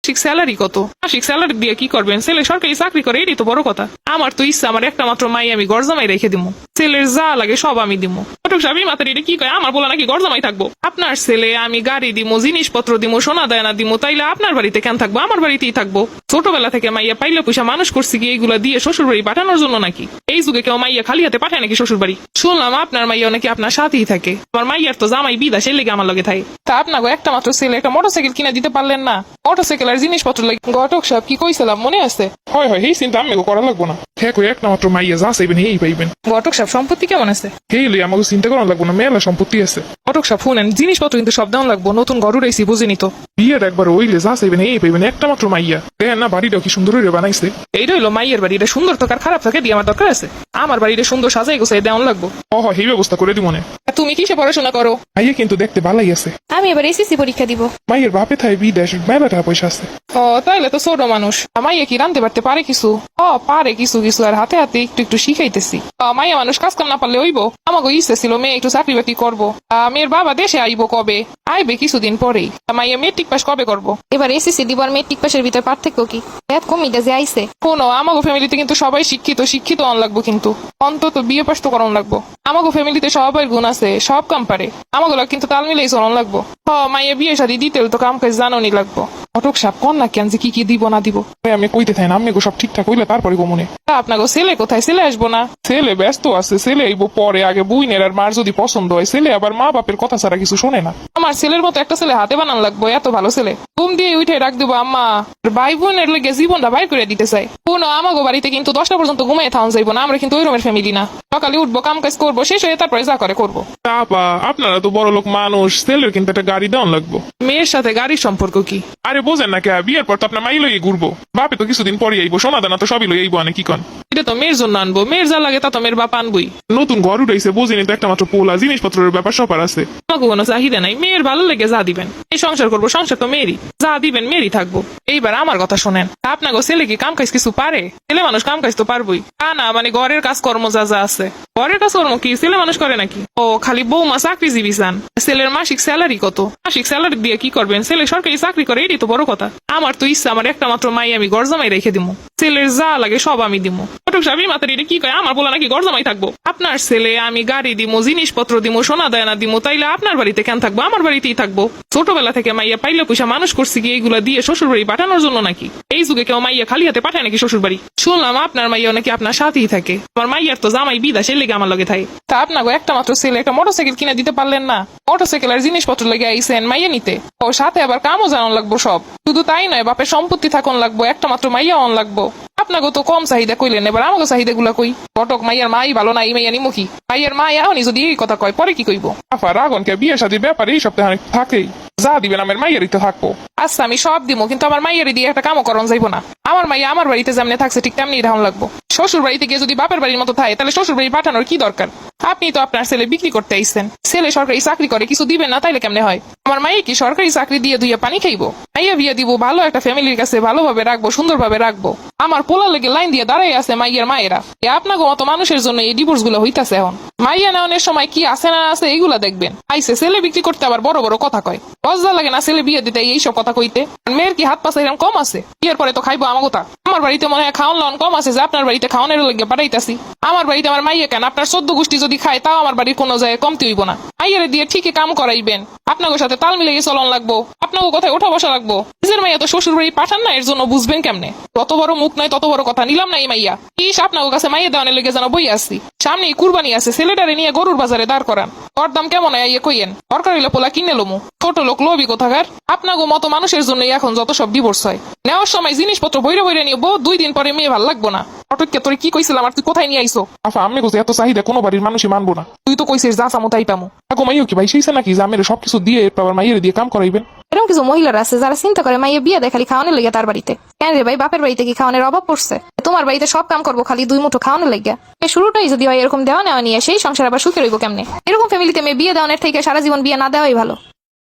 মাসিক স্যালারি কত? মাসিক স্যালারি দিয়ে কি করবেন? ছেলে সরকারি চাকরি করে, এটাই তো বড় কথা। আমার তো ইচ্ছা আমার একটা মাত্র মাই আমি গরজামাই রেখে দিবো, ছেলের যা লাগে সব আমি দিবো। ঘটক সাহেব মাথার এটা কি কয়? আমার বলা নাকি গরজামাই থাকবো? আপনার ছেলে আমি গাড়ি দিমো, জিনিসপত্র দিমো, সোনা দায়না দিমো, তাইলে আপনার বাড়িতে কেন থাকবো? আমার বাড়িতেই থাকবো। ছোটবেলা থেকে মাইয়া পাইলে পয়সা মানুষ করছি কি এইগুলা দিয়ে শ্বশুর বাড়ি পাঠানোর জন্য নাকি? এই যুগে কেউ মাইয়া খালি হাতে পাঠায় নাকি শ্বশুর বাড়ি? শুনলাম আপনার মাইয়া নাকি আপনার সাথেই থাকে। আমার মাইয়ার তো জামাই বিদেশে লেগে আমার লগে থাকে। তা আপনাকে একটা মাত্র ছেলে একটা মোটরসাইকেল কিনে দিতে পারলেন না? মোটরসাইকেল আর জিনিসপত্র লাগে ঘটক সাহেব কি কইছিলাম মনে আছে? হয় হয়, এই চিন্তা আমাকে করা লাগবো না। হ্যাঁ কই একটা মাত্র মাইয়া যা চাইবেন এই পাইবেন। ঘটক সাহেব সম্পত্তি কেমন আছে? এই লই আমাকে চিন্তা করা লাগবো না, মেলা সম্পত্তি আছে। ঘটক সাহেব শুনেন, জিনিসপত্র কিন্তু সব দেওয়া লাগবো, নতুন ঘর উড়াইছি বুঝিনি তো। বিয়ের একবার ওইলে যা চাইবেন এই পাইবেন, একটা মাত্র মাইয়া। দেখেন না বাড়িটাও কি সুন্দর হইরে বানাইছে। এইটা হইলো মাইয়ের বাড়ি, এটা সুন্দর তো আর খারাপ থাকে দিয়ে আমার দরকার আছে? আমার বাড়িটা সুন্দর সাজাই গোছাই দেওয়া লাগবো। এই ব্যবস্থা করে দিব মনে। তুমি কিসে পড়াশোনা করো? মাইয়া কিন্তু দেখতে ভালোই আছে। আমি এবার এসএসসি পরীক্ষা দিব। মাইয়ের বাপে থাই বিদেশ, মেলা টাকা পয়সা আছে। ও তাইলে তো ছোট মানুষ। মাইয়া কি রানতে পারতে পারে কিছু? পারে কিছু কিছু, আর হাতে হাতে একটু একটু শিখাইতেছি। মাইয়া মানুষ কাজ কাম না পারলে হইব? আমাকে ইচ্ছে ছিল মেয়ে একটু চাকরি বাকরি করবো। মেয়ের বাবা দেশে আইবো কবে? আইবে কিছুদিন পরেই। মাইয়া মেট্রিক পাস কবে করবো? এবার এসএসসি দিব আর মেট্রিক পাসের ভিতর পার্থক্য কি? এত কমিটা যে আইছে। শোনো, আমাগো ফ্যামিলিতে কিন্তু সবাই শিক্ষিত, শিক্ষিত অন লাগবো, কিন্তু অন্তত বিয়ে পাস তো করন লাগবো। আমাগো ফ্যামিলিতে সবাই গুণ আছে, সব কাম পারে। আমাগুলো কিন্তু তাল মিলেই চলন লাগবো। মাইয়া বিয়ে শাদী দিতে তো কাম কাজ জানোনি লাগবো। ঘটক সাহেব কোন না কেন যে কি কি দিব না দিব? আমি কইতে থাই না, আমি সব ঠিকঠাক হইলে তারপরে গো মনে। আপনাকে ছেলে কোথায়? ছেলে আসবো না? ছেলে ব্যস্ত আছে, ছেলে আইবো পরে। আগে বুইনের আর মার যদি পছন্দ হয়, ছেলে আবার মা বাপের কথা ছাড়া কিছু শোনে না। আমার ছেলের মতো একটা ছেলে হাতে বানান লাগবো, এত ভালো ছেলে। ঘুম দিয়ে উঠে রাখ দেবো আম্মা। ভাই বোনের লেগে জীবনটা বাইর করে দিতে চাই। কোনো আমাগো বাড়িতে কিন্তু 10টা পর্যন্ত ঘুমাই থাউন যাইবো না। আমরা কিন্তু ওই রকমের ফ্যামিলি না। সকালে উঠবো, কাম কাজ করবো, শেষ হয়ে তারপরে যা করে করবো। আপা আপনারা তো বড় লোক মানুষ, ছেলের কিন্তু একটা গাড়ি দেওয়ান লাগবো। মেয়ের সাথে গাড়ির সম্পর্ক কি? আরে বোঝেন না কে, বিয়ের পর তো আপনার মাই লইয়ে ঘুরবো। বাপে তো কিছুদিন পরে আইবো, সোনা দানা তো সবই লই আইবো। আনে কি কন? এটা তো মেয়ের জন্য আনবো, মেয়ের যা লাগে তা তো মেয়ের বাপ আনবই। নতুন ঘর উঠাইছে, বুঝিনি তো একটা মাত্র পোলা, জিনিসপত্রের ব্যাপার সবার আছে। আমাকে কোনো চাহিদা নাই, মেয়ের ভালো লেগে যা দিবেন। এই সংসার করবো, সংসার তো মেয়েরই, যা দিবেন মেয়েরই থাকবো। এইবার আমার কথা শোনেন, আপনাকে ছেলে কি কাম কাজ কিছু পারে? ছেলে মানুষ কাম কাজ তো পারবই। না মানে ঘরের কাজ কর্ম যা যা আছে, ঘরের কাজ কর্ম কি ছেলে মানুষ করে নাকি? খালি বৌমা চাকরিজীবী চান? ছেলের মাসিক স্যালারি কত? মাসিক স্যালারি দিয়ে কি করবেন? ছেলে সরকারি চাকরি করে, এটাই তো বড় কথা। আমার তো ইচ্ছা আমার একটা মাত্র মাই আমি গরজামাই রেখে দিবো, ছেলের যা লাগে সব আমি দিবো। ঘটক সাহেব মাথার এটা কি কয়? আমার বলা নাকি গরজামাই থাকবো? আপনার ছেলে আমি গাড়ি দিমো, জিনিসপত্র দিমো, সোনা দায়না দিমো, তাইলে আপনার বাড়িতে কেন থাকবো? আমার বাড়িতেই থাকবো। ছোটবেলা থেকে মাইয়া পাইলে পয়সা মানুষ করছি কি এইগুলা দিয়ে শ্বশুর বাড়ি পাঠানোর জন্য নাকি? এই যুগে কেউ মাইয়া খালি হাতে পাঠায় নাকি শ্বশুর বাড়ি? শুনলাম আপনার মাইয়া নাকি আপনার সাথেই থাকে। আমার মাইয়ার তো জামাই বিদেশে লেগে আমার লগে থাকে। তা আপনাকে একটা মাত্র ছেলে একটা মোটরসাইকেল কিনে দিতে পারলেন না? মোটরসাইকেল আর জিনিসপত্র লেগে আইসেন মাইয়া নিতে। সাথে আবার কামও জানান লাগবো সব। শুধু তাই নয়, বাপের সম্পত্তি থাকুন লাগবো, একটা মাত্র মাইয়া অন লাগবো। আপনাকে তো কম চাহিদা কইলেন, এবার আমাকে চাহিদা গুলা কই? ঘটক মাইয়ার মাই ভালো না, এই মাইয়া নিমুখী। মাইয়ার মা এখনই যদি এই কথা কয় পরে কি কইব? আফা রাগন কে, বিয়ে শাদীর ব্যাপারে এই সপ্তাহে থাকেই, যা দিবেন আমার মাইয়ারই তো থাকবো। আচ্ছা আমি সব দিমো, কিন্তু আমার মাইয়ারি দিয়ে একটা কামও করন যাইবো না। আমার মাইয়া আমার বাড়িতে যেমনি থাকছে ঠিক তেমনি ধান লাগবো। শ্বশুর বাড়িতে গিয়ে যদি বাপের বাড়ির মতো থাকে, তাহলে শ্বশুর বাড়ি পাঠানোর কি দরকার? আপনি তো আপনার ছেলে বিক্রি করতে আইসেন। ছেলে সরকারি চাকরি করে, কিছু দিবেন না তাইলে কেমনে হয়? আমার মাইয়া কি সরকারি চাকরি দিয়ে ধুইয়া পানি খাইবো? মাইয়া বিয়ে দিব, ভালো একটা ফ্যামিলির কাছে ভালোভাবে রাখবো, সুন্দরভাবে রাখবো। আমার পোলা লেগে লাইন দিয়ে দাঁড়াই আছে মাইয়ার মায়েরা। আপনাকে মতো মানুষের জন্য এই ডিভোর্স গুলো হইতাছে এখন। মাইয়া নেওয়ানোর সময় কি আছে না আছে এইগুলা দেখবেন। আইসে ছেলে বিক্রি করতে আবার বড় বড় কথা কয়। লজ্জা লাগে না ছেলে বিয়ে দিতে এইসব কথা কইতে? মেয়ের কি হাত পাশে এরকম কম আছে? বিয়ের পরে তো খাইবো আমাগোতা। আমার বাড়িতে মনে হয় খাওয়ান লন কম আছে যে আপনার বাড়িতে খাওয়ানোর লেগে পাঠাইতাছি। আমার বাড়িতে আমার মাইয়া কেন, আপনার 14 গোষ্ঠী যদি খায় তাও আমার বাড়ির কোনো জায়গায় কমতি হইব না। মাইয়ারে দিয়ে ঠিকই কাম করাইবেন, আপনাকে সাথে তাল মিলে চলন লাগবো, আপনাকে কথায় ওঠা বসা লাগবো। নিজের মাইয়া তো শ্বশুর বাড়ি পাঠান না, এর জন্য বুঝবেন কেমনে? তত বড় মুখ নয় তত বড় কথা, নিলাম না এই মাইয়া। ইস আপনাকে কাছে মাইয়া দেওয়ানের লেগে যেন বই আসছি। সামনে কুরবানি আছে, ছেলেটারে নিয়ে গরুর বাজারে দাঁড় করান। ওর দাম কেমন হয় ইয়ে কইয়েন, দরকার হইলে পোলা কিনে লমু। ছোট লোক লোভী কোথাকার। আপনাকে মতো মানুষের জন্য এখন যত সব ডিভোর্স হয়। নেওয়ার সময় জিনিসপত্র বইরে বইরে নিয়ে 2 দিন পরে মেয়ে ভাল লাগবো না। অটকে তোর কি কইছিলাম আর তুই কোথায় নিয়ে আইসো? আফা আমি কোথায় এত চাহিদা কোনো বাড়ির মানুষই মানবো না। তুই তো কইছিস যা চামো তাই পামো। আগো মাইও কি ভাই সেইছে নাকি যে আমের সবকিছু দিয়ে এরপর মাইয়ের দিয়ে কাম করাইবেন? এরকম কিছু মহিলারা আছে যারা চিন্তা করে মাইয়া বিয়ে দেয় খালি খাওয়ানোর লেগে তার বাড়িতে। কেন রে ভাই, বাপের বাড়িতে কি খাওয়ানোর অভাব পড়ছে? তোমার বাড়িতে সব কাম করবো খালি 2 মুঠো খাওয়ানোর লেগে। শুরুটাই যদি হয় এরকম দেওয়া নেওয়া নিয়ে, সেই সংসার আবার সুখে রইব কেমনে? এরকম ফ্যামিলিতে মেয়ে বিয়ে দেওয়ানোর থেকে সারা জীবন বিয়ে না দেওয়াই ভালো।